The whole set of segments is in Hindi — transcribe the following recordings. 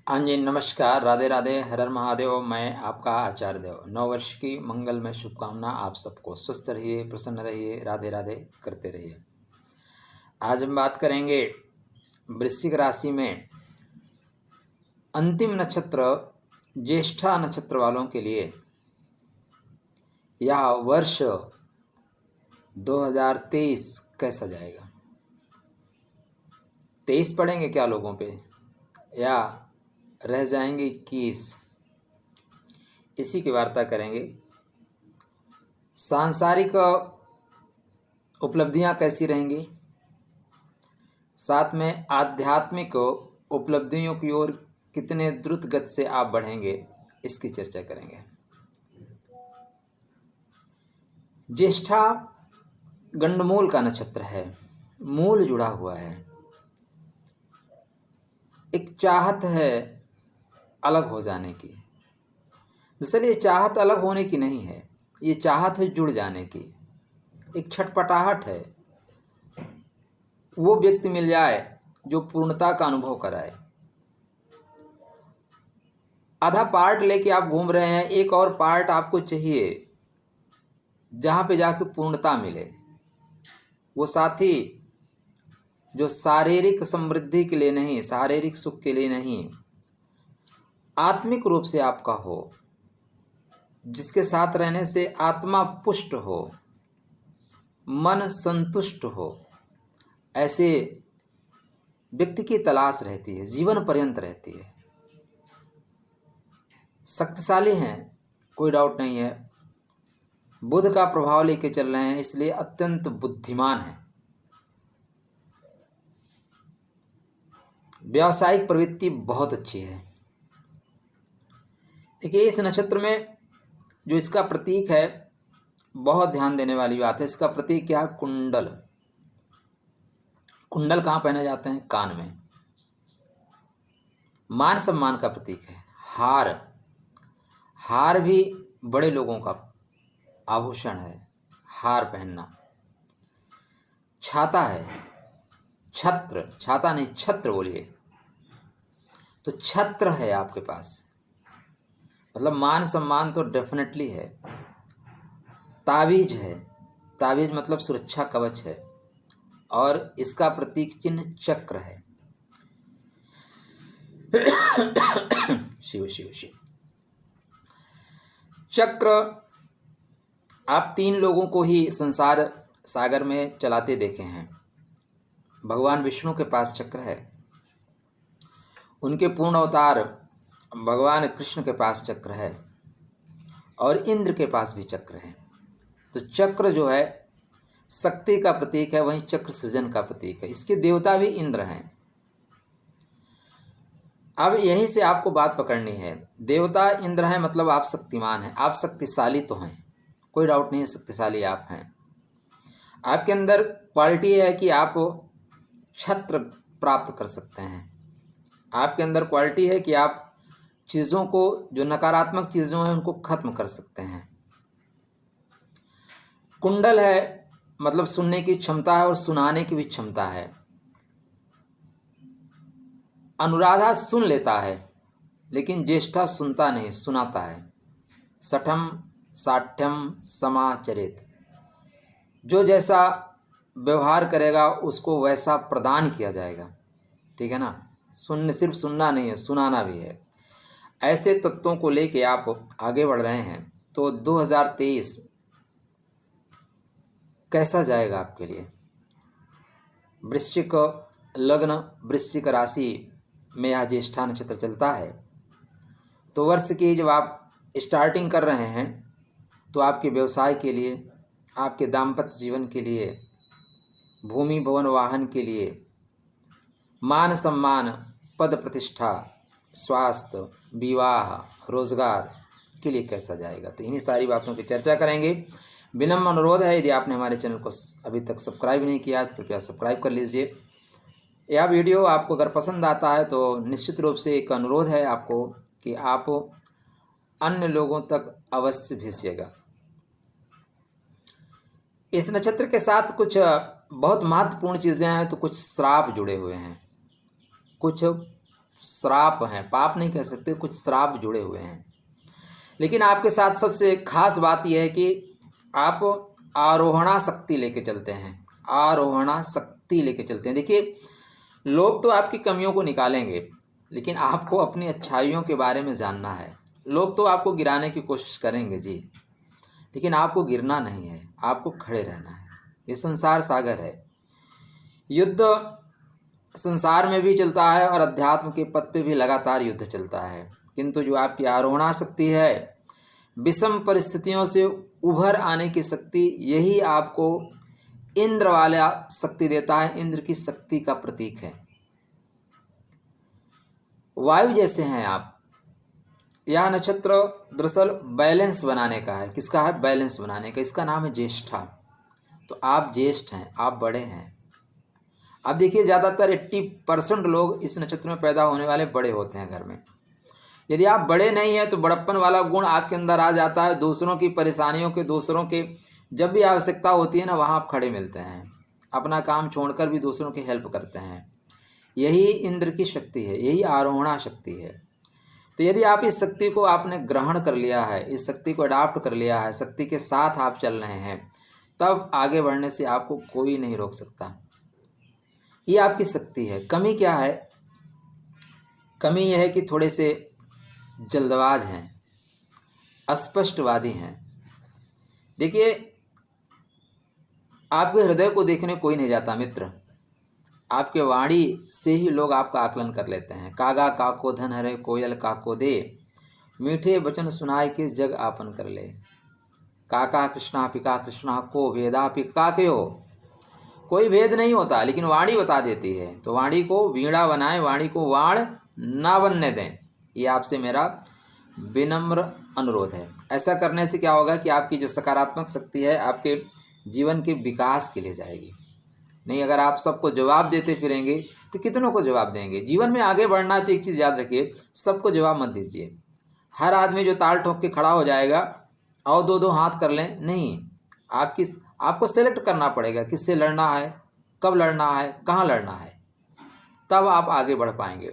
हाँ जी, नमस्कार, राधे राधे, हर हर महादेव। मैं आपका आचार्य देव। नव वर्ष की मंगलमय शुभकामना आप सबको। स्वस्थ रहिए, प्रसन्न रहिए, राधे राधे करते रहिए। आज हम बात करेंगे वृश्चिक राशि में अंतिम नक्षत्र ज्येष्ठा नक्षत्र वालों के लिए यह वर्ष 2023 कैसा जाएगा। 23 पड़ेंगे क्या लोगों पे, या रह जाएंगे 21, इसी की वार्ता करेंगे। सांसारिक उपलब्धियां कैसी रहेंगी, साथ में आध्यात्मिक उपलब्धियों की ओर कितने द्रुत गति से आप बढ़ेंगे, इसकी चर्चा करेंगे। ज्येष्ठा गंडमूल का नक्षत्र है, मूल जुड़ा हुआ है। एक चाहत है अलग हो जाने की। दरअसल ये चाहत अलग होने की नहीं है, ये चाहत है जुड़ जाने की। एक छटपटाहट है, वो व्यक्ति मिल जाए जो पूर्णता का अनुभव कराए। आधा पार्ट लेके आप घूम रहे हैं, एक और पार्ट आपको चाहिए जहाँ पे जाके पूर्णता मिले। वो साथी जो शारीरिक समृद्धि के लिए नहीं, शारीरिक सुख के लिए नहीं, आत्मिक रूप से आपका हो, जिसके साथ रहने से आत्मा पुष्ट हो, मन संतुष्ट हो, ऐसे व्यक्ति की तलाश रहती है, जीवन पर्यंत रहती है। शक्तिशाली हैं, कोई डाउट नहीं है, बुध का प्रभाव लेके चल रहे हैं, इसलिए अत्यंत बुद्धिमान हैं। व्यावसायिक प्रवृत्ति बहुत अच्छी है। देखिए, इस नक्षत्र में जो इसका प्रतीक है, बहुत ध्यान देने वाली बात है। इसका प्रतीक क्या है? कुंडल। कुंडल कहाँ पहने जाते हैं? कान में। मान सम्मान का प्रतीक है। हार, हार भी बड़े लोगों का आभूषण है, हार पहनना। छाता है, छत्र, छाता नहीं छत्र बोलिए, तो छत्र है आपके पास, मतलब मान सम्मान तो डेफिनेटली है। ताबीज है, ताबीज मतलब सुरक्षा कवच है, और इसका प्रतीक चिन्ह चक्र है। शिव शिव शिव। चक्र आप 3 लोगों को ही संसार सागर में चलाते देखे हैं। भगवान विष्णु के पास चक्र है, उनके पूर्ण अवतार भगवान कृष्ण के पास चक्र है, और इंद्र के पास भी चक्र है। तो चक्र जो है शक्ति का प्रतीक है, वहीं चक्र सृजन का प्रतीक है। इसके देवता भी इंद्र हैं। अब यहीं से आपको बात पकड़नी है। देवता इंद्र हैं, मतलब आप शक्तिमान हैं, आप शक्तिशाली तो हैं, कोई डाउट नहीं है, शक्तिशाली आप हैं। आपके अंदर क्वालिटी है कि आप छत्र प्राप्त कर सकते हैं। आपके अंदर क्वालिटी है कि आप चीज़ों को, जो नकारात्मक चीज़ों हैं, उनको खत्म कर सकते हैं। कुंडल है, मतलब सुनने की क्षमता है और सुनाने की भी क्षमता है। अनुराधा सुन लेता है, लेकिन ज्येष्ठा सुनता नहीं, सुनाता है। सठम साठ्यम समाचरित, जो जैसा व्यवहार करेगा उसको वैसा प्रदान किया जाएगा। ठीक है ना? सिर्फ सुनना नहीं है, सुनाना भी है। ऐसे तत्वों को लेके आप आगे बढ़ रहे हैं, तो 2023 कैसा जाएगा आपके लिए। वृश्चिक लग्न, वृश्चिक राशि में यह ज्येष्ठा नक्षत्र चलता है, तो वर्ष की जब आप स्टार्टिंग कर रहे हैं, तो आपके व्यवसाय के लिए, आपके दाम्पत्य जीवन के लिए, भूमि भवन वाहन के लिए, मान सम्मान, पद प्रतिष्ठा, स्वास्थ्य, विवाह, रोजगार के लिए कैसा जाएगा, तो इन्हीं सारी बातों की चर्चा करेंगे। विनम्र अनुरोध है, यदि आपने हमारे चैनल को अभी तक सब्सक्राइब नहीं किया तो कृपया सब्सक्राइब कर लीजिए। यह वीडियो आपको अगर पसंद आता है तो निश्चित रूप से एक अनुरोध है आपको कि आप अन्य लोगों तक अवश्य भेजिएगा। इस नक्षत्र के साथ कुछ बहुत महत्वपूर्ण चीज़ें हैं, तो कुछ श्राप जुड़े हुए हैं, कुछ श्राप हैं, पाप नहीं कह सकते, कुछ श्राप जुड़े हुए हैं। लेकिन आपके साथ सबसे खास बात यह है कि आप आरोहणा शक्ति लेके चलते हैं, आरोहणा शक्ति लेके चलते हैं। देखिए, लोग तो आपकी कमियों को निकालेंगे, लेकिन आपको अपनी अच्छाइयों के बारे में जानना है। लोग तो आपको गिराने की कोशिश करेंगे जी, लेकिन आपको गिरना नहीं है, आपको खड़े रहना है। ये संसार सागर है, युद्ध संसार में भी चलता है और अध्यात्म के पथ पे भी लगातार युद्ध चलता है। किंतु जो आपकी आरोहणा शक्ति है, विषम परिस्थितियों से उभर आने की शक्ति, यही आपको इंद्र वाला शक्ति देता है, इंद्र की शक्ति का प्रतीक है। वायु जैसे हैं आप। यह नक्षत्र दरअसल बैलेंस बनाने का है। किसका है? बैलेंस बनाने का। इसका नाम है ज्येष्ठा। तो आप ज्येष्ठ हैं, आप बड़े हैं। अब देखिए, ज़्यादातर 80% लोग इस नक्षत्र में पैदा होने वाले बड़े होते हैं घर में। यदि आप बड़े नहीं हैं तो बड़प्पन वाला गुण आपके अंदर आ जाता है। दूसरों की परेशानियों के, दूसरों के जब भी आवश्यकता होती है ना, वहाँ आप खड़े मिलते हैं, अपना काम छोड़कर भी दूसरों की हेल्प करते हैं। यही इंद्र की शक्ति है, यही आरोहणा शक्ति है। तो यदि आप इस शक्ति को आपने ग्रहण कर लिया है, इस शक्ति को अडॉप्ट कर लिया है, शक्ति के साथ आप चल रहे हैं, तब आगे बढ़ने से आपको कोई नहीं रोक सकता। ये आपकी शक्ति है। कमी क्या है? कमी यह है कि थोड़े से जल्दबाज हैं, अस्पष्टवादी हैं। देखिए, आपके हृदय को देखने कोई नहीं जाता मित्र। आपके वाणी से ही लोग आपका आकलन कर लेते हैं। कागा काको धन हरे, कोयल काको दे, मीठे वचन सुनाए के जग आपन कर ले। काका कृष्णा पिका कृष्णा, को भेदा पिका के हो। कोई भेद नहीं होता, लेकिन वाणी बता देती है। तो वाणी को वीणा बनाएं, वाणी को वाण ना बनने दें। ये आपसे मेरा विनम्र अनुरोध है। ऐसा करने से क्या होगा कि आपकी जो सकारात्मक शक्ति है आपके जीवन के विकास के लिए जाएगी। नहीं, अगर आप सबको जवाब देते फिरेंगे तो कितनों को जवाब देंगे? जीवन में आगे बढ़ना है तो एक चीज़ याद रखिए, सबको जवाब मत दीजिए। हर आदमी जो ताल ठोक के खड़ा हो जाएगा और दो दो हाथ कर लें, नहीं। आपको सेलेक्ट करना पड़ेगा, किससे लड़ना है, कब लड़ना है, कहाँ लड़ना है, तब आप आगे बढ़ पाएंगे।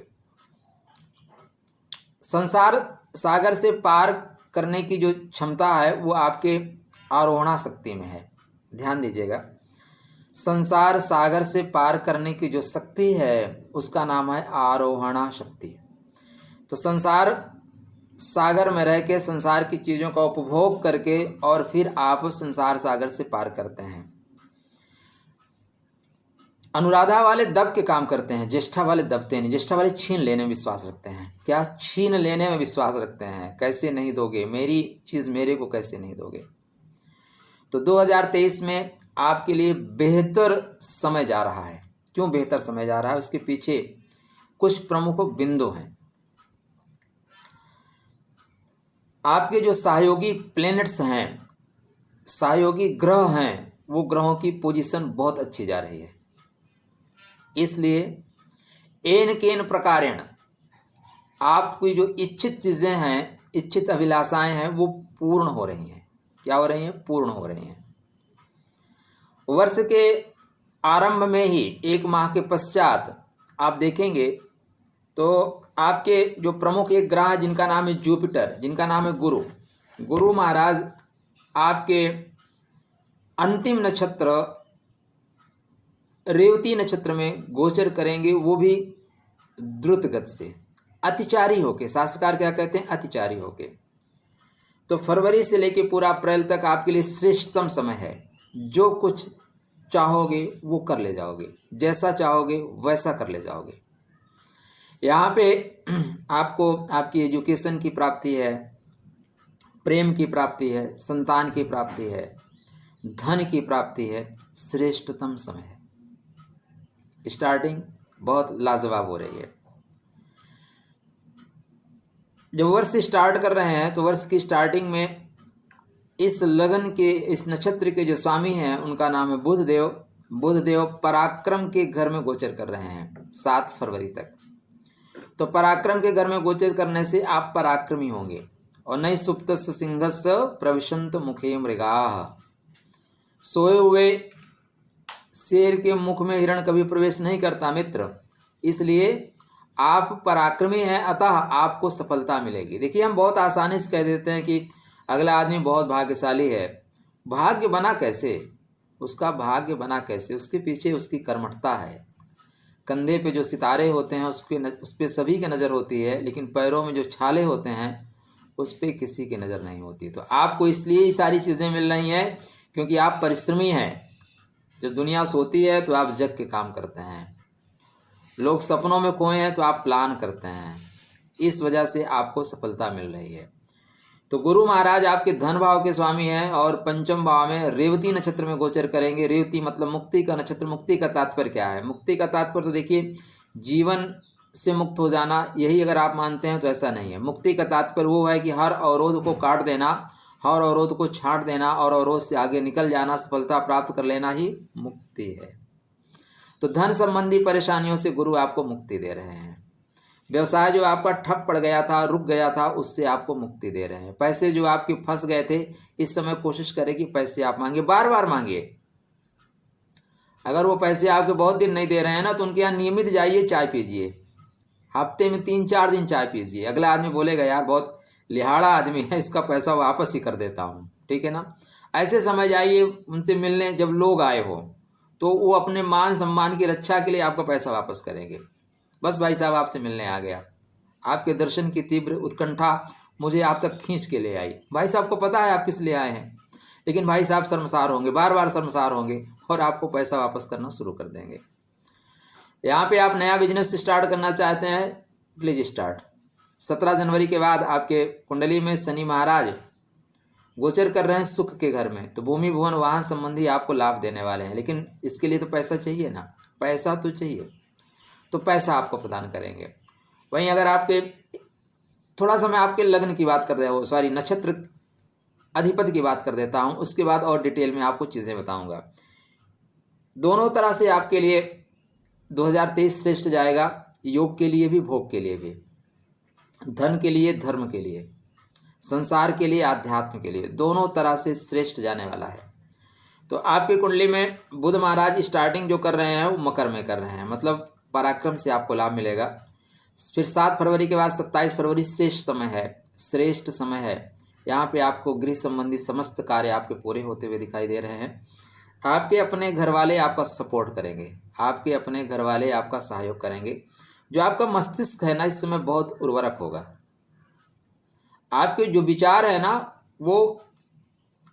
संसार सागर से पार करने की जो क्षमता है वो आपके आरोहणा शक्ति में है। ध्यान दीजिएगा, संसार सागर से पार करने की जो शक्ति है उसका नाम है आरोहणा शक्ति। तो संसार सागर में रह के संसार की चीज़ों का उपभोग करके और फिर आप संसार सागर से पार करते हैं। अनुराधा वाले दब के काम करते हैं, ज्येष्ठा वाले दबते नहीं। ज्येष्ठा वाले छीन लेने में विश्वास रखते हैं। क्या? छीन लेने में विश्वास रखते हैं। कैसे नहीं दोगे, मेरी चीज़ मेरे को कैसे नहीं दोगे। तो 2023 में आपके लिए बेहतर समय जा रहा है। क्यों बेहतर समय जा रहा है? उसके पीछे कुछ प्रमुख बिंदु हैं। आपके जो सहयोगी प्लैनेट्स हैं, सहयोगी ग्रह हैं, वो ग्रहों की पोजीशन बहुत अच्छी जा रही है। इसलिए एन केन प्रकारेण आपकी जो इच्छित चीज़ें हैं, इच्छित अभिलाषाएं हैं, वो पूर्ण हो रही हैं। क्या हो रही हैं? पूर्ण हो रही हैं। वर्ष के आरंभ में ही 1 माह के पश्चात आप देखेंगे तो आपके जो प्रमुख एक ग्रह जिनका नाम है जुपिटर, जिनका नाम है गुरु महाराज आपके अंतिम नक्षत्र रेवती नक्षत्र में गोचर करेंगे, वो भी द्रुत गति से, अतिचारी होके। शास्त्रकार क्या कहते हैं? अतिचारी होके। तो फरवरी से लेके पूरा अप्रैल तक आपके लिए श्रेष्ठतम समय है। जो कुछ चाहोगे वो कर ले जाओगे, जैसा चाहोगे वैसा कर ले जाओगे। यहाँ पे आपको आपकी एजुकेशन की प्राप्ति है, प्रेम की प्राप्ति है, संतान की प्राप्ति है, धन की प्राप्ति है। श्रेष्ठतम समय है। स्टार्टिंग बहुत लाजवाब हो रही है। जब वर्ष स्टार्ट कर रहे हैं तो वर्ष की स्टार्टिंग में इस लगन के, इस नक्षत्र के जो स्वामी हैं उनका नाम है बुधदेव। बुधदेव पराक्रम के घर में गोचर कर रहे हैं 7 फरवरी तक। तो पराक्रम के घर में गोचर करने से आप पराक्रमी होंगे। और नई सुप्तस्य सिंहस्य प्रविशंत मुखे मृगाः, सोए हुए शेर के मुख में हिरण कभी प्रवेश नहीं करता मित्र। इसलिए आप पराक्रमी हैं, अतः आपको सफलता मिलेगी। देखिए, हम बहुत आसानी से कह देते हैं कि अगला आदमी बहुत भाग्यशाली है। भाग्य बना कैसे? उसका भाग्य बना कैसे? उसके पीछे उसकी कर्मठता है। कंधे पे जो सितारे होते हैं उस पर सभी की नज़र होती है, लेकिन पैरों में जो छाले होते हैं उस पर किसी की नज़र नहीं होती। तो आपको इसलिए ही सारी चीज़ें मिल रही हैं क्योंकि आप परिश्रमी हैं। जब दुनिया सोती है तो आप जग के काम करते हैं, लोग सपनों में खोए हैं तो आप प्लान करते हैं। इस वजह से आपको सफलता मिल रही है। तो गुरु महाराज आपके धन भाव के स्वामी हैं और पंचम भाव में रेवती नक्षत्र में गोचर करेंगे। रेवती मतलब मुक्ति का नक्षत्र। मुक्ति का तात्पर्य क्या है? मुक्ति का तात्पर्य तो देखिए, जीवन से मुक्त हो जाना, यही अगर आप मानते हैं तो ऐसा नहीं है। मुक्ति का तात्पर्य वो है कि हर अवरोध को काट देना, हर अवरोध को छांट देना और अवरोध से आगे निकल जाना, सफलता प्राप्त कर लेना ही मुक्ति है। तो धन संबंधी परेशानियों से गुरु आपको मुक्ति दे रहे हैं। व्यवसाय जो आपका ठप पड़ गया था, रुक गया था, उससे आपको मुक्ति दे रहे हैं। पैसे जो आपके फंस गए थे, इस समय कोशिश करें कि पैसे आप मांगिए, बार बार मांगिए। अगर वो पैसे आपके बहुत दिन नहीं दे रहे हैं ना, तो उनके यहाँ नियमित जाइए, चाय पीजिए। हफ्ते में 3-4 दिन चाय पीजिए। अगला आदमी बोलेगा यार बहुत लिहाड़ा आदमी है, इसका पैसा वापस ही कर देता हूँ, ठीक है ना। ऐसे समय जाइए उनसे मिलने, जब लोग आए हो तो वो अपने मान सम्मान की रक्षा के लिए आपका पैसा वापस करेंगे। बस भाई साहब आपसे मिलने आ गया, आपके दर्शन की तीव्र उत्कंठा मुझे आप तक खींच के ले आई। भाई साहब को पता है आप किस लिए आए हैं, लेकिन भाई साहब शर्मसार होंगे, बार बार शर्मसार होंगे और आपको पैसा वापस करना शुरू कर देंगे। यहाँ पे आप नया बिजनेस स्टार्ट करना चाहते हैं, प्लीज स्टार्ट। 17 जनवरी के बाद आपके कुंडली में शनि महाराज गोचर कर रहे हैं सुख के घर में, तो भूमि भवन वाहन संबंधी आपको लाभ देने वाले हैं। लेकिन इसके लिए तो पैसा चाहिए ना, पैसा तो चाहिए, तो पैसा आपको प्रदान करेंगे। वहीं अगर आपके थोड़ा सा मैं आपके लग्न की बात कर रहा हूँ, सॉरी नक्षत्र अधिपति की बात कर देता हूँ, उसके बाद और डिटेल में आपको चीज़ें बताऊँगा। दोनों तरह से आपके लिए 2023 श्रेष्ठ जाएगा, योग के लिए भी, भोग के लिए भी, धन के लिए, धर्म के लिए, संसार के लिए, आध्यात्म के लिए, दोनों तरह से श्रेष्ठ जाने वाला है। तो आपकी कुंडली में बुध महाराज स्टार्टिंग जो कर रहे हैं वो मकर में कर रहे हैं, मतलब पराक्रम से आपको लाभ मिलेगा। फिर 7 फरवरी के बाद 27 फरवरी श्रेष्ठ समय है, श्रेष्ठ समय है। यहाँ पे आपको गृह संबंधी समस्त कार्य आपके पूरे होते हुए दिखाई दे रहे हैं। आपके अपने घर वाले आपका सपोर्ट करेंगे, आपके अपने घर वाले आपका सहयोग करेंगे। जो आपका मस्तिष्क है ना, इस समय बहुत उर्वरक होगा। आपके जो विचार है ना, वो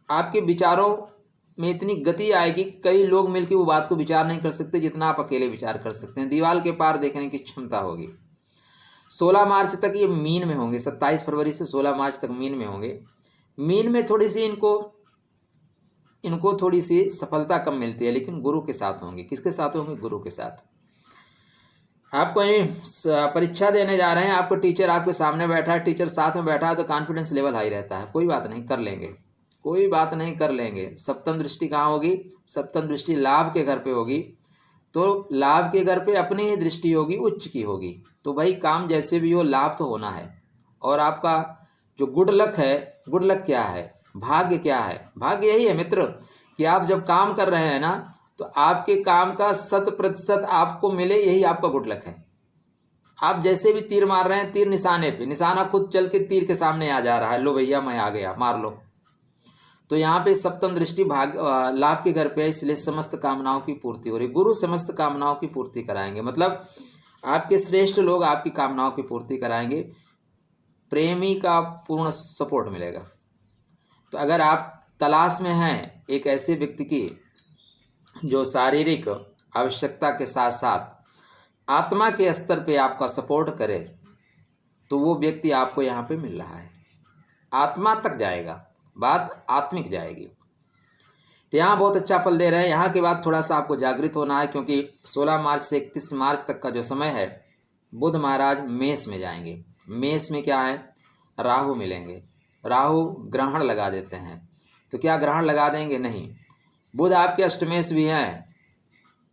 आपके विचारों में इतनी गति आएगी कि कई लोग मिलकर वो बात को विचार नहीं कर सकते जितना आप अकेले विचार कर सकते हैं। दीवार के पार देखने की क्षमता होगी। 16 मार्च तक ये मीन में होंगे, 27 फरवरी से 16 मार्च तक मीन में होंगे। मीन में थोड़ी सी इनको थोड़ी सी सफलता कम मिलती है, लेकिन गुरु के साथ होंगे। किसके साथ होंगे? गुरु के साथ। आप कोई परीक्षा देने जा रहे हैं, आपको टीचर आपके सामने बैठा है, टीचर साथ में बैठा है, तो कॉन्फिडेंस लेवल हाई रहता है। कोई बात नहीं, कर लेंगे, कोई बात नहीं, कर लेंगे। सप्तम दृष्टि कहाँ होगी? सप्तम दृष्टि लाभ के घर पे होगी, तो लाभ के घर पे अपनी ही दृष्टि होगी, उच्च की होगी। तो भाई काम जैसे भी हो, लाभ तो होना है। और आपका जो गुड लक है, गुड लक क्या है, भाग्य क्या है? भाग्य यही है मित्र कि आप जब काम कर रहे हैं ना, तो आपके काम का 100% आपको मिले, यही आपका गुड लक है। आप जैसे भी तीर मार रहे हैं, तीर निशाने पे, निशाना खुद चल के तीर के सामने आ जा रहा है, लो भैया मैं आ गया, मार लो। तो यहाँ पे सप्तम दृष्टि लाभ के घर पे है, इसलिए समस्त कामनाओं की पूर्ति हो रही। गुरु समस्त कामनाओं की पूर्ति कराएंगे, मतलब आपके श्रेष्ठ लोग आपकी कामनाओं की पूर्ति कराएंगे। प्रेमी का पूर्ण सपोर्ट मिलेगा। तो अगर आप तलाश में हैं एक ऐसे व्यक्ति की जो शारीरिक आवश्यकता के साथ साथ आत्मा के स्तर पे आपका सपोर्ट करे, तो वो व्यक्ति आपको यहाँ पे मिल रहा है। आत्मा तक जाएगा, बात आत्मिक जाएगी। तो यहाँ बहुत अच्छा फल दे रहे हैं। यहाँ के बाद थोड़ा सा आपको जागृत होना है, क्योंकि 16 मार्च से 31 मार्च तक का जो समय है, बुध महाराज मेष में जाएंगे। मेष में क्या है? राहु मिलेंगे। राहु ग्रहण लगा देते हैं। तो क्या ग्रहण लगा देंगे? नहीं। बुध आपके अष्टमेश भी हैं,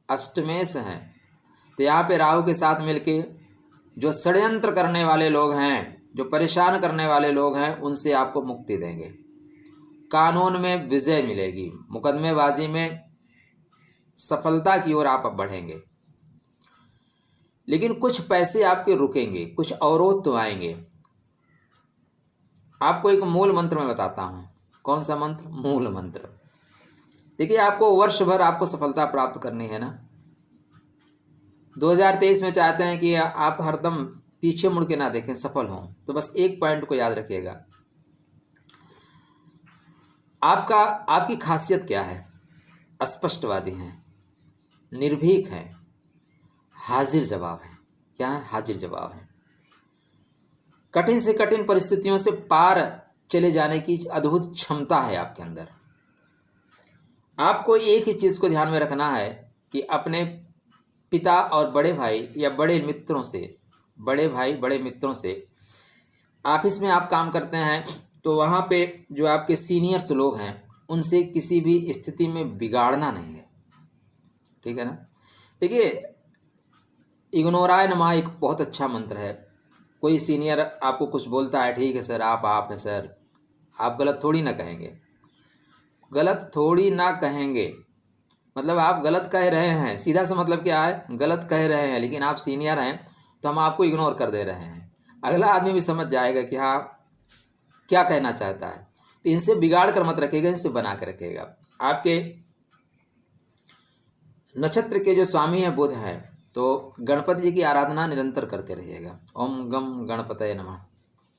अष्टमेश हैं। तो यहाँ पे राहु के साथ मिलके जो षड्यंत्र करने वाले लोग हैं, जो परेशान करने वाले लोग हैं, उनसे आपको मुक्ति देंगे। कानून में विजय मिलेगी, मुकदमेबाजी में सफलता की ओर आप बढ़ेंगे। लेकिन कुछ पैसे आपके रुकेंगे, कुछ अवरोध तो आएंगे। आपको एक मूल मंत्र मैं बताता हूँ। कौन सा मंत्र? मूल मंत्र। देखिए, आपको वर्ष भर आपको सफलता प्राप्त करनी है ना। 2023 में चाहते हैं कि आप हरदम पीछे मुड़ के ना देखें, सफल हों, तो बस एक पॉइंट को याद रखिएगा। आपकी खासियत क्या है? स्पष्टवादी हैं, निर्भीक हैं, हाजिर जवाब है। क्या है? हाजिर जवाब है। कठिन से कठिन परिस्थितियों से पार चले जाने की अद्भुत क्षमता है आपके अंदर। आपको एक ही चीज को ध्यान में रखना है कि अपने पिता और बड़े भाई या बड़े मित्रों से, बड़े भाई बड़े मित्रों से, ऑफिस में आप काम करते हैं तो वहाँ पे जो आपके सीनियर्स लोग हैं उनसे किसी भी स्थिति में बिगाड़ना नहीं है। ठीक है ना। देखिए, इग्नोराय नमः एक बहुत अच्छा मंत्र है। कोई सीनियर आपको कुछ बोलता है, ठीक है सर, आप हैं सर, आप गलत थोड़ी ना कहेंगे। गलत थोड़ी ना कहेंगे मतलब आप गलत कह रहे हैं, सीधा सा मतलब क्या है? गलत कह रहे हैं, लेकिन आप सीनियर हैं तो हम आपको इग्नोर कर दे रहे हैं। अगला आदमी भी समझ जाएगा कि हाँ क्या कहना चाहता है। तो इनसे बिगाड़ कर मत रखिएगा, इनसे बना कर रखिएगा। आपके नक्षत्र के जो स्वामी हैं बुध हैं, तो गणपति जी की आराधना निरंतर करते रहिएगा। ओम गम गणपतये नमः।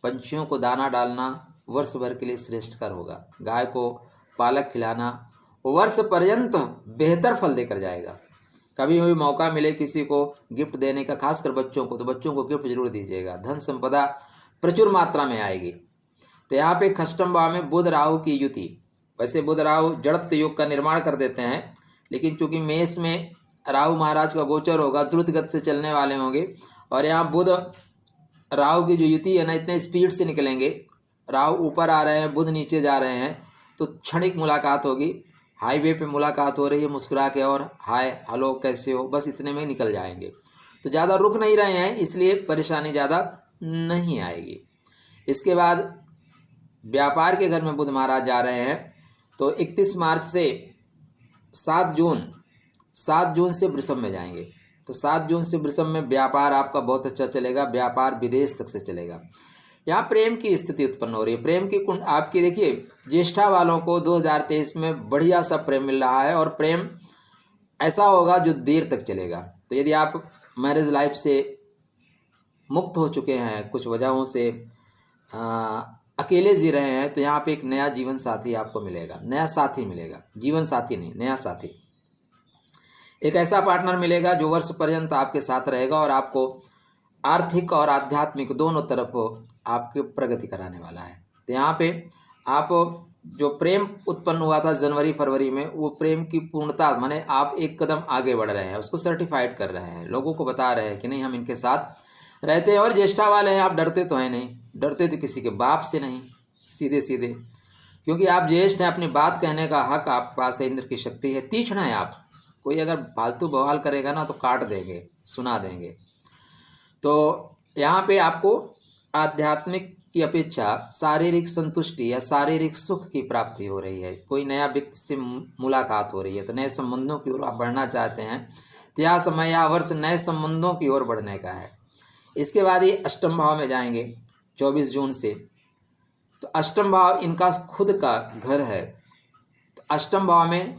पंछियों को दाना डालना वर्ष भर के लिए श्रेष्ठकर होगा। गाय को पालक खिलाना वर्ष पर्यंत बेहतर फल देकर जाएगा। कभी भी मौका मिले किसी को गिफ्ट देने का, खासकर बच्चों को, तो बच्चों को गिफ्ट जरूर दीजिएगा। धन संपदा प्रचुर मात्रा में आएगी। तो यहाँ पे खष्टम भाव में बुध राहु की युति। वैसे बुध राहु जड़त्व योग का निर्माण कर देते हैं, लेकिन चूंकि मेष में राहु महाराज का गोचर होगा, द्रुत गति से चलने वाले होंगे, और यहाँ बुध राहु की जो युति है ना, इतने स्पीड से निकलेंगे। राहु ऊपर आ रहे हैं, बुध नीचे जा रहे हैं, तो क्षणिक मुलाकात होगी। हाईवे पे मुलाकात हो रही है, मुस्कुरा के और हाय हेलो कैसे हो, बस इतने में निकल जाएंगे। तो ज़्यादा रुक नहीं रहे हैं, इसलिए परेशानी ज़्यादा नहीं आएगी। इसके बाद व्यापार के घर में बुध महाराज जा रहे हैं, तो 31 मार्च से 7 जून से वृषभ में जाएंगे। तो 7 जून से वृषभ में व्यापार आपका बहुत अच्छा चलेगा। व्यापार विदेश तक से चलेगा। यहाँ प्रेम की स्थिति उत्पन्न हो रही है। प्रेम की कुंड आपकी, देखिए ज्येष्ठा वालों को 2023 में बढ़िया सा प्रेम मिल रहा है, और प्रेम ऐसा होगा जो देर तक चलेगा। तो यदि आप मैरिज लाइफ से मुक्त हो चुके हैं, कुछ वजहों से अकेले जी रहे हैं, तो यहाँ पे एक नया जीवन साथी आपको मिलेगा। नया साथी मिलेगा, जीवन साथी नहीं, नया साथी। एक ऐसा पार्टनर मिलेगा जो वर्ष पर्यंत आपके साथ रहेगा और आपको आर्थिक और आध्यात्मिक दोनों तरफ आपकी प्रगति कराने वाला है। तो यहाँ पे आप जो प्रेम उत्पन्न हुआ था जनवरी फरवरी में, वो प्रेम की पूर्णता माने आप एक कदम आगे बढ़ रहे हैं, उसको सर्टिफाइड कर रहे हैं, लोगों को बता रहे हैं कि नहीं हम इनके साथ रहते हैं। और ज्येष्ठा वाले हैं, आप डरते तो हैं नहीं, डरते तो किसी के बाप से नहीं, सीधे सीधे, क्योंकि आप ज्येष्ठ हैं, अपनी बात कहने का हक आपके पास है, इंद्र की शक्ति है, तीक्ष्ण है आप। कोई अगर फालतू बवाल करेगा ना तो काट देंगे, सुना देंगे। तो यहाँ पे आपको आध्यात्मिक की अपेक्षा शारीरिक संतुष्टि या शारीरिक सुख की प्राप्ति हो रही है। कोई नया व्यक्ति से मुलाकात हो रही है, तो नए संबंधों की ओर आप बढ़ना चाहते हैं, तो यह समय या वर्ष नए संबंधों की ओर बढ़ने का है। इसके बाद ये अष्टम भाव में जाएंगे 24 जून से। तो अष्टम भाव इनका खुद का घर है। तो अष्टम भाव में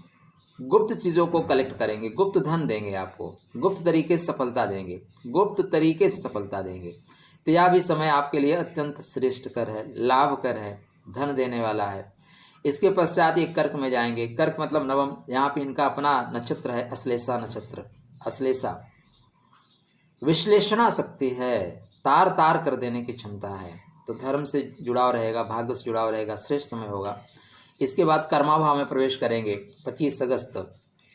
गुप्त चीज़ों को कलेक्ट करेंगे, गुप्त धन देंगे आपको, गुप्त तरीके से सफलता देंगे, गुप्त तरीके से सफलता देंगे। तो यह भी समय आपके लिए अत्यंत श्रेष्ठकर है, लाभकर है, धन देने वाला है। इसके पश्चात ये कर्क में जाएंगे। कर्क मतलब नवम। यहाँ पे इनका अपना नक्षत्र है अश्लेषा नक्षत्र। अश्लेषा विश्लेषणा शक्ति है, तार तार कर देने की क्षमता है। तो धर्म से जुड़ाव रहेगा, भाग्य से जुड़ाव रहेगा, श्रेष्ठ समय होगा। इसके बाद कर्मा भाव में प्रवेश करेंगे। 25 अगस्त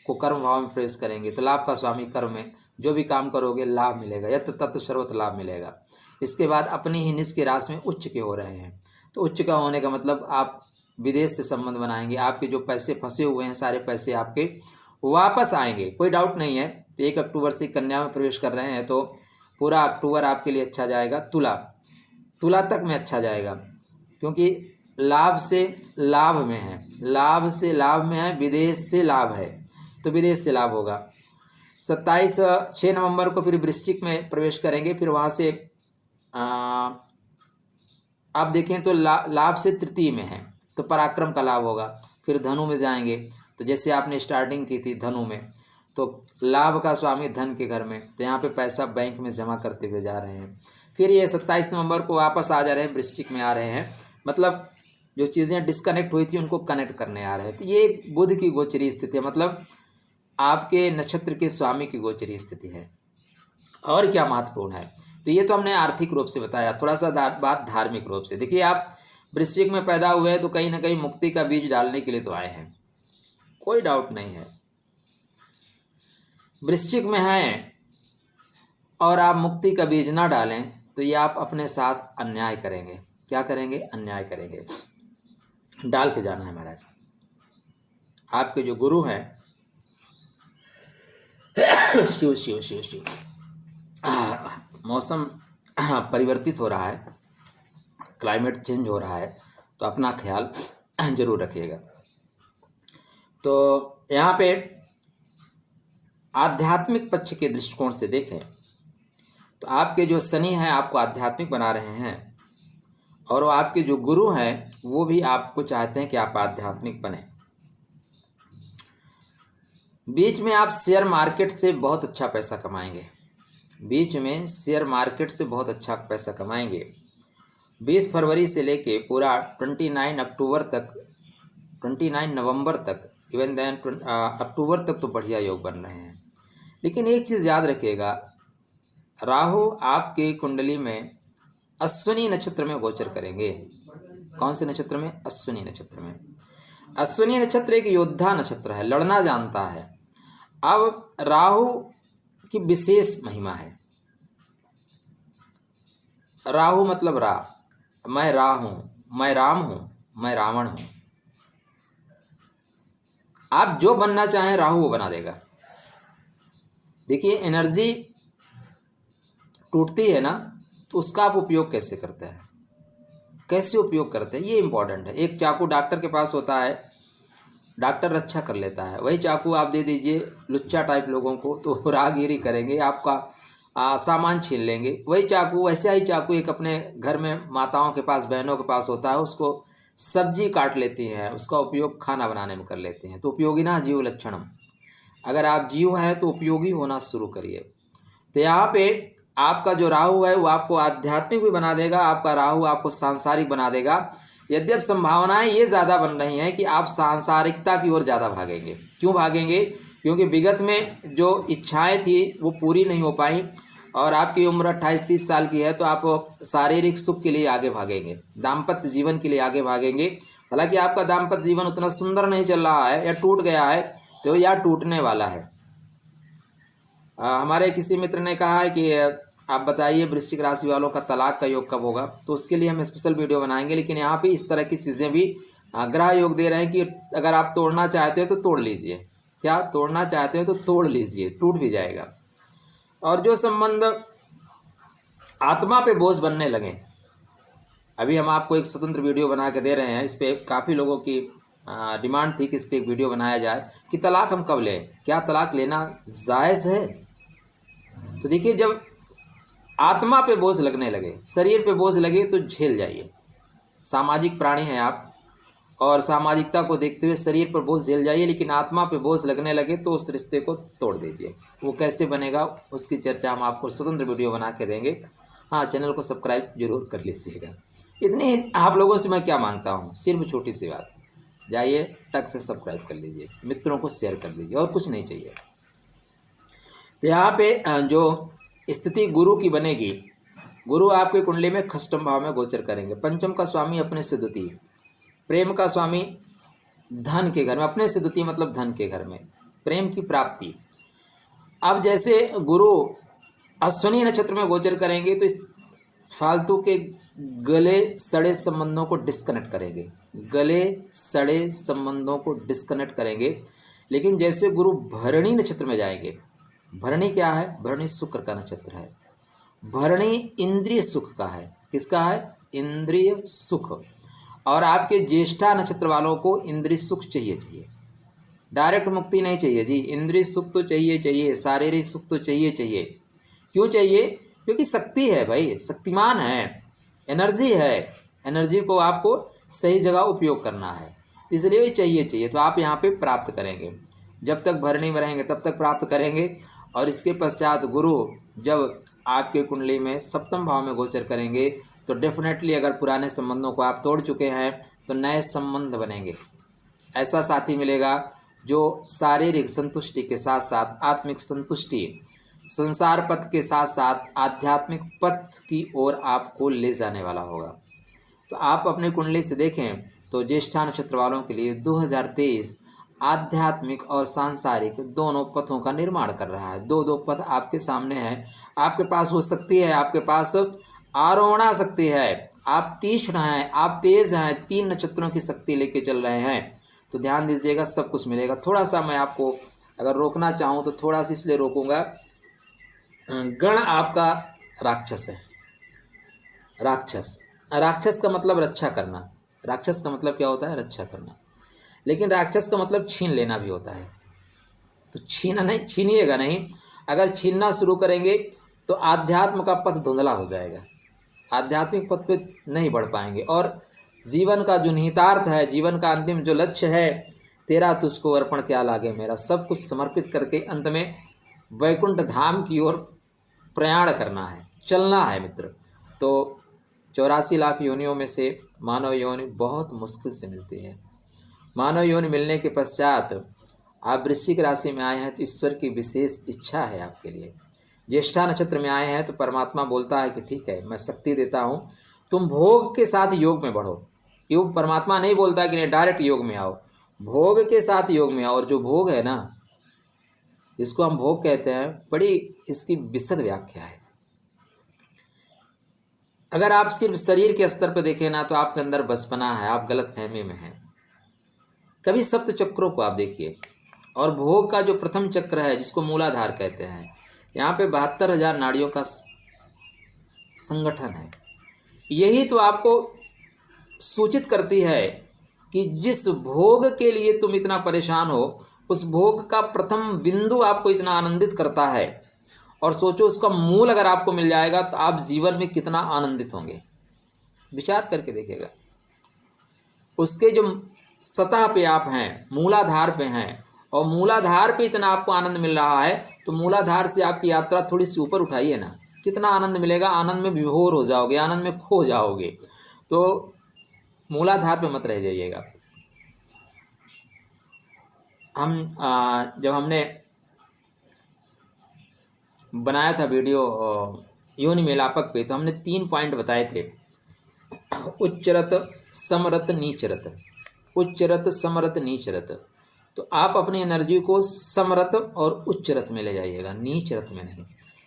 को कर्म भाव में प्रवेश करेंगे। तो लाभ का स्वामी कर्म में जो भी काम करोगे लाभ मिलेगा, यत तत्व सर्वत्र लाभ मिलेगा। इसके बाद अपनी ही निज के राशि में उच्च के हो रहे हैं। तो उच्च का होने का मतलब आप विदेश से संबंध बनाएंगे। आपके जो पैसे फंसे हुए हैं सारे पैसे आपके वापस आएंगे, कोई डाउट नहीं है। तो 1 अक्टूबर से कन्या में प्रवेश कर रहे हैं, तो पूरा अक्टूबर आपके लिए अच्छा जाएगा। तुला तक में अच्छा जाएगा, क्योंकि लाभ से लाभ में है, लाभ से लाभ में है, विदेश से लाभ है, तो विदेश से लाभ होगा। 6 नवंबर को फिर वृश्चिक में प्रवेश करेंगे। फिर वहाँ से आप देखें तो लाभ से तृतीय में है, तो पराक्रम का लाभ होगा। फिर धनु में जाएंगे, तो जैसे आपने स्टार्टिंग की थी धनु में, तो लाभ का स्वामी धन के घर में, तो यहाँ पे पैसा बैंक में जमा करते हुए जा रहे हैं। फिर ये 27 नवंबर को वापस आ जा रहे हैं, वृश्चिक में आ रहे हैं, मतलब जो चीज़ें डिस्कनेक्ट हुई थी उनको कनेक्ट करने आ रहे हैं। तो ये एक बुध की गोचरी स्थिति है, मतलब आपके नक्षत्र के स्वामी की गोचरी स्थिति है। और क्या महत्वपूर्ण है, तो ये तो हमने आर्थिक रूप से बताया। थोड़ा सा बात धार्मिक रूप से देखिए, आप वृश्चिक में पैदा हुए हैं तो कहीं ना कहीं मुक्ति का बीज डालने के लिए तो आए हैं, कोई डाउट नहीं है। वृश्चिक में हैं और आप मुक्ति का बीज ना डालें तो ये आप अपने साथ अन्याय करेंगे। क्या करेंगे? अन्याय करेंगे। डाल के जाना है महाराज। आपके जो गुरु हैं शिव शिव शिव शिव, मौसम परिवर्तित हो रहा है, क्लाइमेट चेंज हो रहा है, तो अपना ख्याल जरूर रखिएगा। तो यहाँ पे आध्यात्मिक पक्ष के दृष्टिकोण से देखें तो आपके जो शनि हैं आपको आध्यात्मिक बना रहे हैं, और आपके जो गुरु हैं वो भी आपको चाहते हैं कि आप आध्यात्मिक बने। बीच में आप शेयर मार्केट से बहुत अच्छा पैसा कमाएंगे, बीच में शेयर मार्केट से बहुत अच्छा पैसा कमाएंगे। 20 फरवरी से लेके पूरा 29 अक्टूबर तक, 29 नवंबर तक, इवन देन अक्टूबर तक तो बढ़िया योग बन रहे हैं। लेकिन एक चीज़ याद रखिएगा, राहु आपके कुंडली में अश्विनी नक्षत्र में गोचर करेंगे। कौन से नक्षत्र में? अश्विनी नक्षत्र में। अश्विनी नक्षत्र एक योद्धा नक्षत्र है, लड़ना जानता है। अब राहु की विशेष महिमा है। राहु मतलब मैं रा हूं, मैं राम हूं, मैं रावण हूं। आप जो बनना चाहें राहु वो बना देगा। देखिए, एनर्जी टूटती है ना, तो उसका आप उपयोग कैसे करते हैं, कैसे उपयोग करते हैं, ये इंपॉर्टेंट है। एक चाकू डॉक्टर के पास होता है, डॉक्टर रक्षा कर लेता है, वही चाकू आप दे दीजिए लुच्चा टाइप लोगों को तो राहगीरी करेंगे, आपका सामान छीन लेंगे। वही चाकू, वैसे ही चाकू एक अपने घर में माताओं के पास, बहनों के पास होता है, उसको सब्जी काट लेती हैं, उसका उपयोग खाना बनाने में कर लेते हैं। तो उपयोगिना जीव लक्षणम, अगर आप जीव हैं तो उपयोगी होना शुरू करिए। तो यहाँ पे आपका जो राहु है वो आपको आध्यात्मिक भी बना देगा, आपका राहु आपको सांसारिक बना देगा। यद्यप संभावनाएं ये ज़्यादा बन रही हैं कि आप सांसारिकता की ओर ज़्यादा भागेंगे। क्यों भागेंगे? क्योंकि विगत में जो इच्छाएं थी वो पूरी नहीं हो पाई, और आपकी उम्र 28-30 साल की है, तो आप शारीरिक सुख के लिए आगे भागेंगे, दाम्पत्य जीवन के लिए आगे भागेंगे। हालांकि आपका दाम्पत्य जीवन उतना सुंदर नहीं चल रहा है या टूट गया है, तो या टूटने वाला है। हमारे किसी मित्र ने कहा है कि आप बताइए वृश्चिक राशि वालों का तलाक का योग कब होगा, तो उसके लिए हम स्पेशल वीडियो बनाएंगे। लेकिन यहाँ पे इस तरह की चीज़ें भी ग्रह योग दे रहे हैं कि अगर आप तोड़ना चाहते हो तो तोड़ लीजिए। क्या तोड़ना चाहते हो तो तोड़ लीजिए, टूट भी जाएगा। और जो संबंध आत्मा पे बोझ बनने लगे, अभी हम आपको एक स्वतंत्र वीडियो बना के दे रहे हैं। इस पर काफ़ी लोगों की डिमांड थी कि इस पर एक वीडियो बनाया जाए कि तलाक हम कब लें, क्या तलाक लेना जायज़ है। तो देखिए, जब आत्मा पे बोझ लगने लगे, शरीर पे बोझ लगे तो झेल जाइए। सामाजिक प्राणी हैं आप, और सामाजिकता को देखते हुए शरीर पर बोझ झेल जाइए, लेकिन आत्मा पे बोझ लगने लगे तो उस रिश्ते को तोड़ दीजिए। वो कैसे बनेगा उसकी चर्चा हम आपको स्वतंत्र वीडियो बना के देंगे। हाँ, चैनल को सब्सक्राइब जरूर कर लीजिएगा। इतनी आप लोगों से मैं क्या मांगता हूँ, सिर्फ छोटी सी बात, जाइए टक से सब्सक्राइब कर लीजिए, मित्रों को शेयर कर लीजिए, और कुछ नहीं चाहिए। तो यहाँ पे जो स्थिति गुरु की बनेगी, गुरु आपके कुंडली में खष्टम भाव में गोचर करेंगे। पंचम का स्वामी अपने से द्वितीय, प्रेम का स्वामी धन के घर में, अपने से द्वितीय मतलब धन के घर में, प्रेम की प्राप्ति। अब जैसे गुरु अश्विनी नक्षत्र में गोचर करेंगे तो इस फालतू के गले सड़े संबंधों को डिस्कनेक्ट करेंगे, गले सड़े संबंधों को डिस्कनेक्ट करेंगे। लेकिन जैसे गुरु भरणी नक्षत्र में जाएंगे, भरणी क्या है? भरणी शुक्र का नक्षत्र है। भरणी इंद्रिय सुख का है। किसका है? इंद्रिय सुख। और आपके ज्येष्ठा नक्षत्र वालों को इंद्रिय सुख चाहिए। डायरेक्ट मुक्ति नहीं चाहिए जी, इंद्रिय सुख तो चाहिए चाहिए, शारीरिक सुख तो चाहिए चाहिए। क्यों चाहिए? क्योंकि शक्ति है भाई, शक्तिमान है, एनर्जी है, एनर्जी को आपको सही जगह उपयोग करना है, इसलिए चाहिए चाहिए। तो आप यहाँ पे प्राप्त करेंगे, जब तक भरणी में रहेंगे तब तक प्राप्त करेंगे। और इसके पश्चात गुरु जब आपके कुंडली में सप्तम भाव में गोचर करेंगे तो डेफिनेटली अगर पुराने संबंधों को आप तोड़ चुके हैं तो नए संबंध बनेंगे। ऐसा साथी मिलेगा जो शारीरिक संतुष्टि के साथ साथ आत्मिक संतुष्टि, संसार पथ के साथ साथ आध्यात्मिक पथ की ओर आपको ले जाने वाला होगा। तो आप अपने कुंडली से देखें तो ज्येष्ठा नक्षत्र वालों के लिए 2023 आध्यात्मिक और सांसारिक दोनों पथों का निर्माण कर रहा है। दो दो पथ आपके सामने हैं, आपके पास वो शक्ति है, आपके पास आरोहणा शक्ति है, आप तीक्ष्ण हैं, आप तेज हैं, 3 नक्षत्रों की शक्ति लेके चल रहे हैं। तो ध्यान दीजिएगा, सब कुछ मिलेगा। थोड़ा सा मैं आपको अगर रोकना चाहूँ तो थोड़ा सा इसलिए रोकूंगा, गण आपका राक्षस है। राक्षस, राक्षस का मतलब रक्षा करना, राक्षस का मतलब क्या होता है? रक्षा करना। लेकिन राक्षस का मतलब छीन लेना भी होता है। तो छीना नहीं, छीनिएगा नहीं। अगर छीनना शुरू करेंगे तो आध्यात्म का पथ धुंधला हो जाएगा, आध्यात्मिक पथ पे नहीं बढ़ पाएंगे। और जीवन का जो निहितार्थ है, जीवन का अंतिम जो लक्ष्य है, तेरा तुझको अर्पण क्या लागे मेरा, सब कुछ समर्पित करके अंत में वैकुंठ धाम की ओर प्रयाण करना है, चलना है मित्र। तो 84 लाख योनियों में से मानव योनि बहुत मुश्किल से मिलती है। मानव योनि मिलने के पश्चात आप वृश्चिक राशि में आए हैं तो ईश्वर की विशेष इच्छा है आपके लिए। ज्येष्ठा नक्षत्र में आए हैं तो परमात्मा बोलता है कि ठीक है, मैं शक्ति देता हूँ, तुम भोग के साथ योग में बढ़ो। योग परमात्मा नहीं बोलता कि नहीं डायरेक्ट योग में आओ, भोग के साथ योग में आओ। और जो भोग है ना, जिसको हम भोग कहते हैं, बड़ी इसकी विशद व्याख्या है। अगर आप सिर्फ शरीर के स्तर पर देखें ना तो आपके अंदर बचपना है, आप गलत फहमी में हैं। कभी सप्त चक्रों को आप देखिए, और भोग का जो प्रथम चक्र है जिसको मूलाधार कहते हैं, यहाँ पे 72,000 नाड़ियों का संगठन है। यही तो आपको सूचित करती है कि जिस भोग के लिए तुम इतना परेशान हो, उस भोग का प्रथम बिंदु आपको इतना आनंदित करता है। और सोचो उसका मूल अगर आपको मिल जाएगा तो आप जीवन में कितना आनंदित होंगे, विचार करके देखिएगा। उसके जो सतह पे आप हैं, मूलाधार पे हैं, और मूलाधार पे इतना आपको आनंद मिल रहा है, तो मूलाधार से आपकी यात्रा थोड़ी सी ऊपर उठाइए ना, कितना आनंद मिलेगा। आनंद में विभोर हो जाओगे, आनंद में खो जाओगे। तो मूलाधार पे मत रह जाइएगा। हम जब हमने बनाया था वीडियो योनि मेलापक पे, तो हमने 3 पॉइंट बताए थे, उच्चरत, समरत, नीचरत। उच्चरत, समरत, नीचरत। तो आप अपनी एनर्जी को समरत और उच्चरत में ले जाइएगा, नीचरत में नहीं।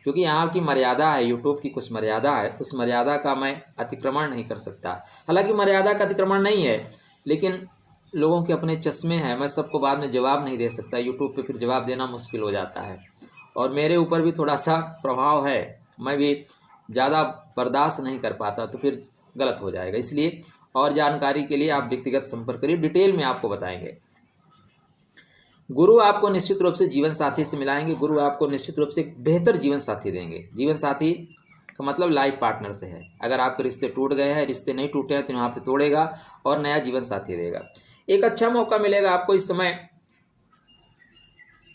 क्योंकि यहाँ की मर्यादा है, यूट्यूब की कुछ मर्यादा है, उस मर्यादा का मैं अतिक्रमण नहीं कर सकता। हालांकि मर्यादा का अतिक्रमण नहीं है, लेकिन लोगों के अपने चश्मे हैं, मैं सबको बाद में जवाब नहीं दे सकता। यूट्यूब पे फिर जवाब देना मुश्किल हो जाता है, और मेरे ऊपर भी थोड़ा सा प्रभाव है, मैं भी ज़्यादा बर्दाश्त नहीं कर पाता, तो फिर गलत हो जाएगा। इसलिए और जानकारी के लिए आप व्यक्तिगत संपर्क करिए, डिटेल में आपको बताएंगे। गुरु आपको निश्चित रूप से जीवन साथी से मिलाएंगे, गुरु आपको निश्चित रूप से एक बेहतर जीवन साथी देंगे। जीवन साथी का मतलब लाइफ पार्टनर से है। अगर आपके रिश्ते टूट गए हैं, रिश्ते नहीं टूटे हैं, तो यहाँ पे तोड़ेगा और नया जीवन साथी देगा। एक अच्छा मौका मिलेगा आपको इस समय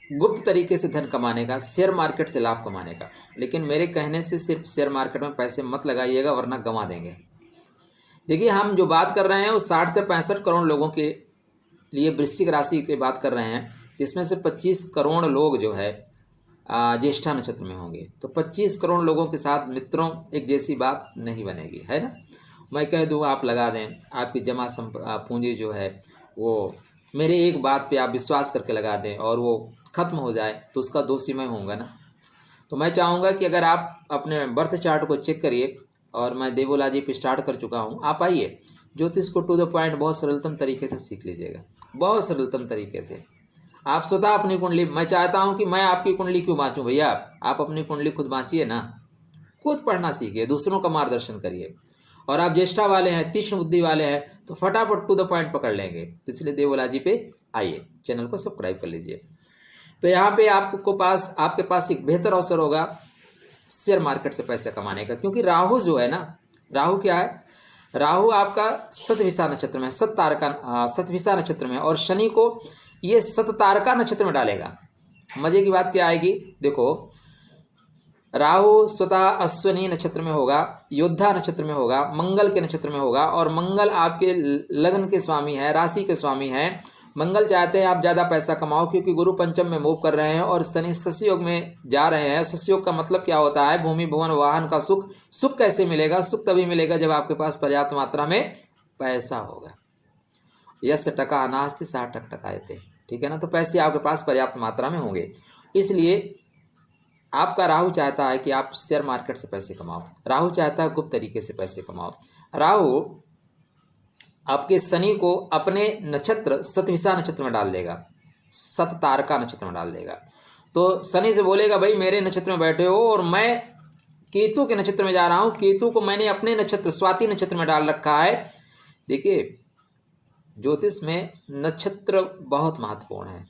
गुप्त तरीके से धन कमाने का, शेयर मार्केट से लाभ कमाने का। लेकिन मेरे कहने से सिर्फ शेयर मार्केट में पैसे मत लगाइएगा, वरना गंवा देंगे। देखिए, हम जो बात कर रहे हैं वो 60 से 65 करोड़ लोगों के लिए वृश्चिक राशि की बात कर रहे हैं। इसमें से 25 करोड़ लोग जो है ज्येष्ठा नक्षत्र में होंगे। तो 25 करोड़ लोगों के साथ मित्रों एक जैसी बात नहीं बनेगी, है ना। मैं कह दूँ आप लगा दें, आपकी जमा पूंजी जो है वो मेरे एक बात पे आप विश्वास करके लगा दें और वो ख़त्म हो जाए, तो उसका दोषी मैं होऊंगा ना। तो मैं चाहूँगा कि अगर आप अपने बर्थ चार्ट को चेक करिए, और मैं देवोलाजी पे स्टार्ट कर चुका हूँ, आप आइए, ज्योतिष को टू द पॉइंट बहुत सरलतम तरीके से सीख लीजिएगा, बहुत सरलतम तरीके से। आप स्वतः अपनी कुंडली, मैं चाहता हूं कि मैं आपकी कुंडली क्यों बाँचूं भैया, आप अपनी कुंडली खुद बाँचिए ना, खुद पढ़ना सीखिए, दूसरों का मार्गदर्शन करिए। और आप ज्येष्ठा वाले हैं, तीक्ष्ण बुद्धि वाले हैं, तो फटाफट टू द पॉइंट पकड़ लेंगे। तो इसलिए देवोलाजी पे आइए। चैनल को सब्सक्राइब कर लीजिए। तो यहाँ पे आपके पास एक बेहतर अवसर होगा शेयर मार्केट से पैसे कमाने का, क्योंकि राहु जो है ना, राहु क्या है, राहु आपका शतभिषा नक्षत्र में है, शतभिषा नक्षत्र में है, और शनि को ये शततारका नक्षत्र में डालेगा। मजे की बात क्या आएगी, देखो राहु स्वतः अश्विनी नक्षत्र में होगा, योद्धा नक्षत्र में होगा, मंगल के नक्षत्र में होगा, और मंगल आपके लग्न के स्वामी है, राशि के स्वामी है। मंगल चाहते हैं आप ज़्यादा पैसा कमाओ, क्योंकि गुरु पंचम में मूव कर रहे हैं और शनि शशि योग में जा रहे हैं। शशि योग का मतलब क्या होता है, भूमि भवन वाहन का सुख। सुख कैसे मिलेगा, सुख तभी मिलेगा जब आपके पास पर्याप्त मात्रा में पैसा होगा। यश टका नास्ति सा टक टकायते, ठीक है ना। तो पैसे आपके पास पर्याप्त मात्रा में होंगे, इसलिए आपका राहु चाहता है कि आप शेयर मार्केट से पैसे कमाओ। राहु चाहता है गुप्त तरीके से पैसे कमाओ। राहु आपके शनि को अपने नक्षत्र शतभिषा नक्षत्र में डाल देगा, शततारका नक्षत्र में डाल देगा। तो शनि से बोलेगा भाई मेरे नक्षत्र में बैठे हो और मैं केतु के नक्षत्र में जा रहा हूँ, केतु को मैंने अपने नक्षत्र स्वाति नक्षत्र में डाल रखा है। देखिए ज्योतिष में नक्षत्र बहुत महत्वपूर्ण है।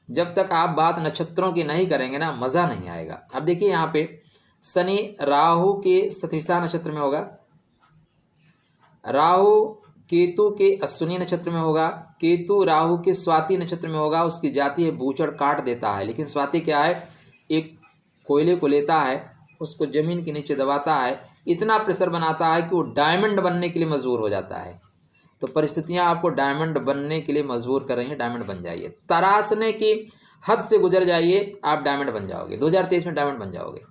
जब तक आप बात नक्षत्रों की नहीं करेंगे ना, मज़ा नहीं आएगा। अब देखिए यहाँ पे शनि राहु के शतभिषा नक्षत्र में होगा, राहु केतु के अश्विनी नक्षत्र में होगा, केतु राहु के स्वाति नक्षत्र में होगा। उसकी जाति है बूचड़, काट देता है, लेकिन स्वाति क्या है, एक कोयले को लेता है, उसको जमीन के नीचे दबाता है, इतना प्रेशर बनाता है कि वो डायमंड बनने के लिए मजबूर हो जाता है। तो परिस्थितियां आपको डायमंड बनने के लिए मजबूर कर रही हैं, डायमंड बन जाइए। तराशने की हद से गुजर जाइए, आप डायमंड बन जाओगे, 2023 में डायमंड बन जाओगे।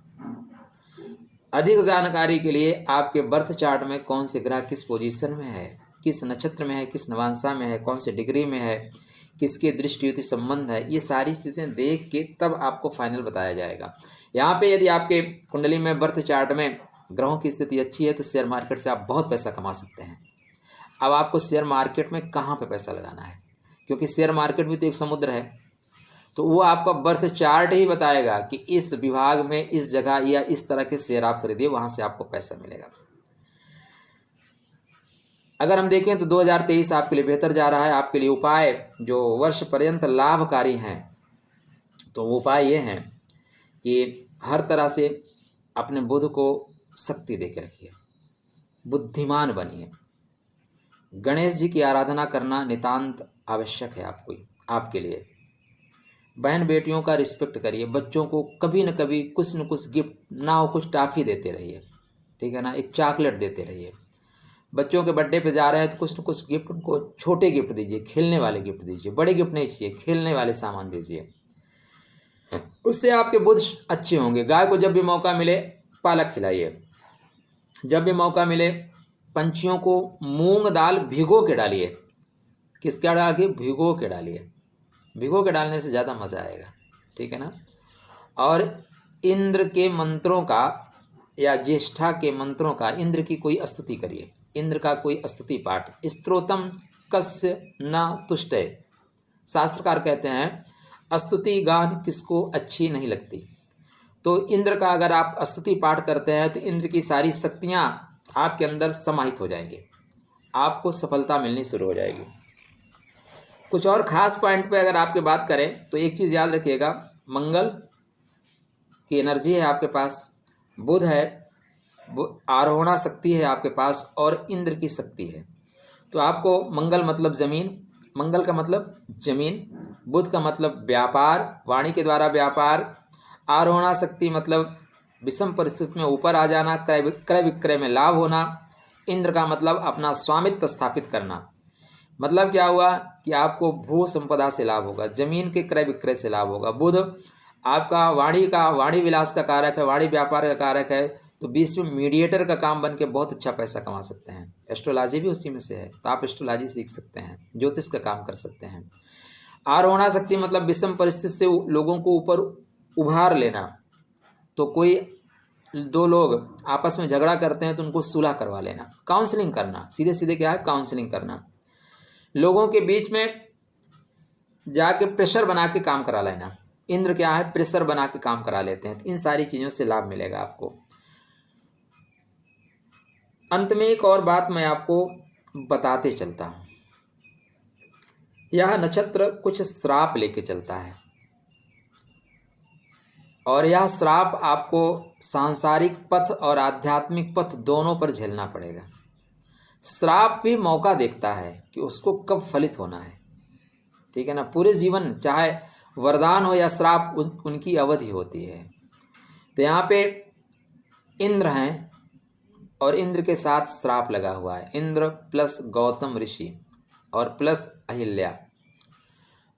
अधिक जानकारी के लिए आपके बर्थ चार्ट में कौन से ग्रह किस पोजीशन में है, किस नक्षत्र में है, किस नवांशा में है, कौन से डिग्री में है, किसके दृष्टि युति संबंध है, ये सारी चीज़ें देख के तब आपको फाइनल बताया जाएगा। यहाँ पे यदि आपके कुंडली में बर्थ चार्ट में ग्रहों की स्थिति अच्छी है तो शेयर मार्केट से आप बहुत पैसा कमा सकते हैं। अब आपको शेयर मार्केट में कहाँ पे पैसा लगाना है, क्योंकि शेयर मार्केट भी तो एक समुद्र है। तो वो आपका बर्थ चार्ट ही बताएगा कि इस विभाग में, इस जगह या इस तरह के शेयर आप खरीदिए, वहाँ से आपको पैसा मिलेगा। अगर हम देखें तो 2023 आपके लिए बेहतर जा रहा है। आपके लिए उपाय जो वर्ष पर्यंत लाभकारी हैं, तो वो उपाय ये हैं कि हर तरह से अपने बुध को शक्ति दे के रखिए, बुद्धिमान बनिए। गणेश जी की आराधना करना नितांत आवश्यक है आपके लिए। बहन बेटियों का रिस्पेक्ट करिए, बच्चों को कभी न कभी कुछ न कुछ गिफ्ट ना हो, कुछ टॉफ़ी देते रहिए, ठीक है ना, एक चॉकलेट देते रहिए। बच्चों के बर्थडे पे जा रहे हैं तो कुछ न कुछ गिफ्ट उनको, छोटे गिफ्ट दीजिए, खेलने वाले गिफ्ट दीजिए, बड़े गिफ्ट नहीं चाहिए, खेलने वाले सामान दीजिए, उससे आपके बुध अच्छे होंगे। गाय को जब भी मौका मिले पालक खिलाइए, जब भी मौका मिले पंछियों को मूंग दाल भिगो के डालिए। किसका डाल के? भिगो के डालिए, भिगो के डालने से ज़्यादा मज़ा आएगा, ठीक है ना। और इंद्र के मंत्रों का या ज्येष्ठा के मंत्रों का, इंद्र की कोई स्तुति करिए, इंद्र का कोई स्तुति पाठ। स्तोत्रम कस्य न तुष्टय, शास्त्रकार कहते हैं स्तुति गान किसको अच्छी नहीं लगती। तो इंद्र का अगर आप स्तुति पाठ करते हैं तो इंद्र की सारी शक्तियाँ आपके अंदर समाहित हो जाएंगी, आपको सफलता मिलनी शुरू हो जाएगी। कुछ और ख़ास पॉइंट पे अगर आपकी बात करें तो एक चीज़ याद रखिएगा, मंगल की एनर्जी है आपके पास, बुध है, आरोहणा शक्ति है आपके पास, और इंद्र की शक्ति है। तो आपको मंगल मतलब ज़मीन, मंगल का मतलब ज़मीन, बुध का मतलब व्यापार, वाणी के द्वारा व्यापार, आरोहणा शक्ति मतलब विषम परिस्थिति में ऊपर आ जाना, क्रय विक्रय में लाभ होना, इंद्र का मतलब अपना स्वामित्व स्थापित करना। मतलब क्या हुआ कि आपको भू संपदा से लाभ होगा, जमीन के क्रय विक्रय से लाभ होगा। बुध आपका वाणी विलास का कारक है, वाणी व्यापार का कारक है, तो बीच में मीडिएटर का काम बन के बहुत अच्छा पैसा कमा सकते हैं। एस्ट्रोलॉजी भी उसी में से है, तो आप एस्ट्रोलॉजी सीख सकते हैं, ज्योतिष का काम कर सकते हैं। आरोहणा शक्ति मतलब विषम परिस्थिति से लोगों को ऊपर उभार लेना। तो कोई दो लोग आपस में झगड़ा करते हैं तो उनको सुलह करवा लेना, काउंसलिंग करना, सीधे सीधे क्या है, काउंसलिंग करना। लोगों के बीच में जाके प्रेशर बना के काम करा लेना। इंद्र क्या है, प्रेशर बना के काम करा लेते हैं। तो इन सारी चीज़ों से लाभ मिलेगा आपको। अंत में एक और बात मैं आपको बताते चलता हूँ। यह नक्षत्र कुछ श्राप लेके चलता है और यह श्राप आपको सांसारिक पथ और आध्यात्मिक पथ दोनों पर झेलना पड़ेगा। श्राप भी मौका देखता है कि उसको कब फलित होना है, ठीक है ना। पूरे जीवन चाहे वरदान हो या श्राप, उनकी अवधि होती है। तो यहाँ पे इंद्र हैं और इंद्र के साथ श्राप लगा हुआ है, इंद्र प्लस गौतम ऋषि और प्लस अहिल्या।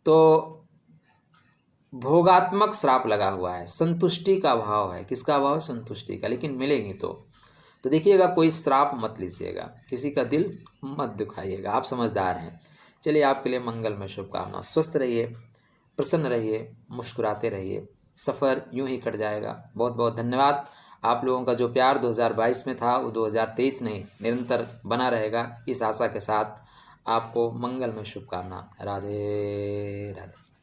तो भोगात्मक श्राप लगा हुआ है, संतुष्टि का भाव है। किसका अभाव? संतुष्टि का। लेकिन मिलेगी तो देखिएगा, कोई श्राप मत लीजिएगा, किसी का दिल मत दुखाइएगा, आप समझदार हैं। चलिए, आपके लिए मंगल में शुभकामना। स्वस्थ रहिए, प्रसन्न रहिए, मुस्कुराते रहिए, सफ़र यूं ही कट जाएगा। बहुत बहुत धन्यवाद। आप लोगों का जो प्यार 2022 में था वो 2023 नहीं, निरंतर बना रहेगा, इस आशा के साथ आपको मंगल में शुभकामना। राधे राधे।